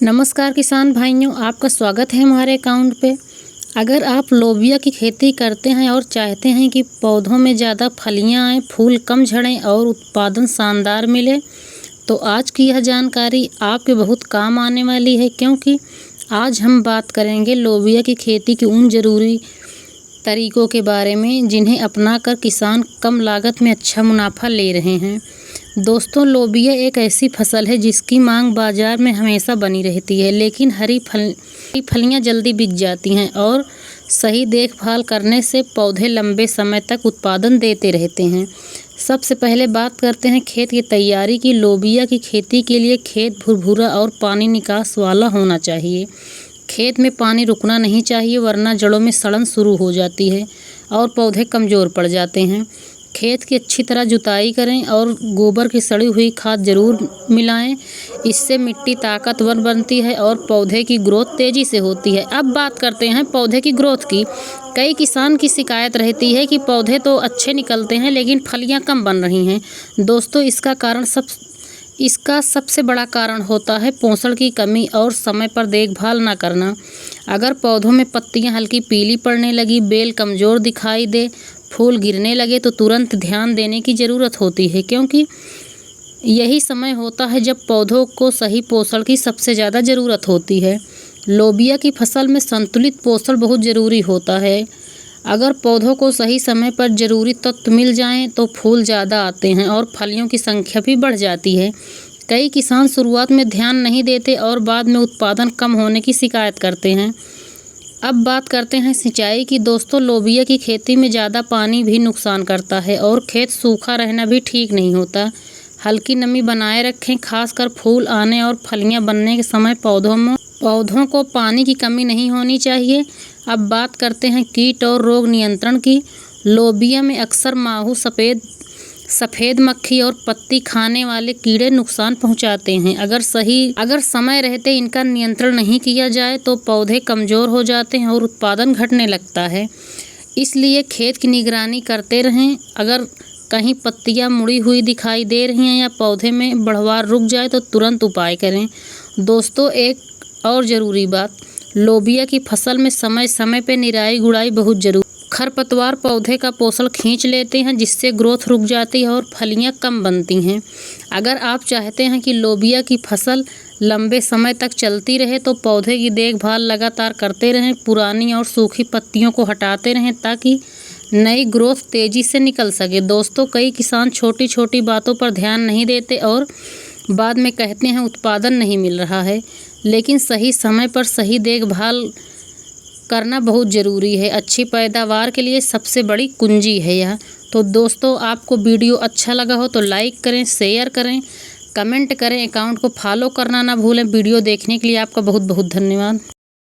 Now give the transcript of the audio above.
नमस्कार किसान भाइयों, आपका स्वागत है हमारे अकाउंट पे। अगर आप लोबिया की खेती करते हैं और चाहते हैं कि पौधों में ज़्यादा फलियां आएँ, फूल कम झड़ें और उत्पादन शानदार मिले, तो आज की यह जानकारी आपके बहुत काम आने वाली है, क्योंकि आज हम बात करेंगे लोबिया की खेती के उन ज़रूरी तरीकों के बारे में जिन्हें अपनाकर किसान कम लागत में अच्छा मुनाफा ले रहे हैं। दोस्तों, लोबिया एक ऐसी फसल है जिसकी मांग बाजार में हमेशा बनी रहती है, लेकिन हरी फलियां जल्दी बिक जाती हैं और सही देखभाल करने से पौधे लंबे समय तक उत्पादन देते रहते हैं। सबसे पहले बात करते हैं खेत की तैयारी की। लोबिया की खेती के लिए खेत भुरभुरा और पानी निकास वाला होना चाहिए। खेत में पानी रुकना नहीं चाहिए, वरना जड़ों में सड़न शुरू हो जाती है और पौधे कमज़ोर पड़ जाते हैं। खेत की अच्छी तरह जुताई करें और गोबर की सड़ी हुई खाद जरूर मिलाएं। इससे मिट्टी ताकतवर बनती है और पौधे की ग्रोथ तेज़ी से होती है। अब बात करते हैं पौधे की ग्रोथ की। कई किसान की शिकायत रहती है कि पौधे तो अच्छे निकलते हैं लेकिन फलियां कम बन रही हैं। दोस्तों, इसका सबसे बड़ा कारण होता है पोषण की कमी और समय पर देखभाल न करना। अगर पौधों में पत्तियां हल्की पीली पड़ने लगी, बेल कमज़ोर दिखाई दे, फूल गिरने लगे, तो तुरंत ध्यान देने की ज़रूरत होती है, क्योंकि यही समय होता है जब पौधों को सही पोषण की सबसे ज़्यादा ज़रूरत होती है। लोबिया की फसल में संतुलित पोषण बहुत ज़रूरी होता है। अगर पौधों को सही समय पर ज़रूरी तत्व मिल जाएं तो फूल ज़्यादा आते हैं और फलियों की संख्या भी बढ़ जाती है। कई किसान शुरुआत में ध्यान नहीं देते और बाद में उत्पादन कम होने की शिकायत करते हैं। अब बात करते हैं सिंचाई की। दोस्तों, लोबिया की खेती में ज़्यादा पानी भी नुकसान करता है और खेत सूखा रहना भी ठीक नहीं होता। हल्की नमी बनाए रखें, खासकर फूल आने और फलियां बनने के समय पौधों को पानी की कमी नहीं होनी चाहिए। अब बात करते हैं कीट और रोग नियंत्रण की। लोबिया में अक्सर माहू, सफ़ेद मक्खी और पत्ती खाने वाले कीड़े नुकसान पहुंचाते हैं। अगर समय रहते इनका नियंत्रण नहीं किया जाए तो पौधे कमज़ोर हो जाते हैं और उत्पादन घटने लगता है। इसलिए खेत की निगरानी करते रहें। अगर कहीं पत्तियां मुड़ी हुई दिखाई दे रही हैं या पौधे में बढ़वार रुक जाए तो तुरंत उपाय करें। दोस्तों, एक और ज़रूरी बात, लोबिया की फसल में समय समय पर निराई गुड़ाई बहुत ज़रूरी। खरपतवार पौधे का पोषण खींच लेते हैं, जिससे ग्रोथ रुक जाती है और फलियां कम बनती हैं। अगर आप चाहते हैं कि लोबिया की फसल लंबे समय तक चलती रहे तो पौधे की देखभाल लगातार करते रहें। पुरानी और सूखी पत्तियों को हटाते रहें ताकि नई ग्रोथ तेज़ी से निकल सके। दोस्तों, कई किसान छोटी छोटी बातों पर ध्यान नहीं देते और बाद में कहते हैं उत्पादन नहीं मिल रहा है, लेकिन सही समय पर सही देखभाल करना बहुत ज़रूरी है। अच्छी पैदावार के लिए सबसे बड़ी कुंजी है यह। तो दोस्तों, आपको वीडियो अच्छा लगा हो तो लाइक करें, शेयर करें, कमेंट करें, अकाउंट को फॉलो करना ना भूलें। वीडियो देखने के लिए आपका बहुत बहुत धन्यवाद।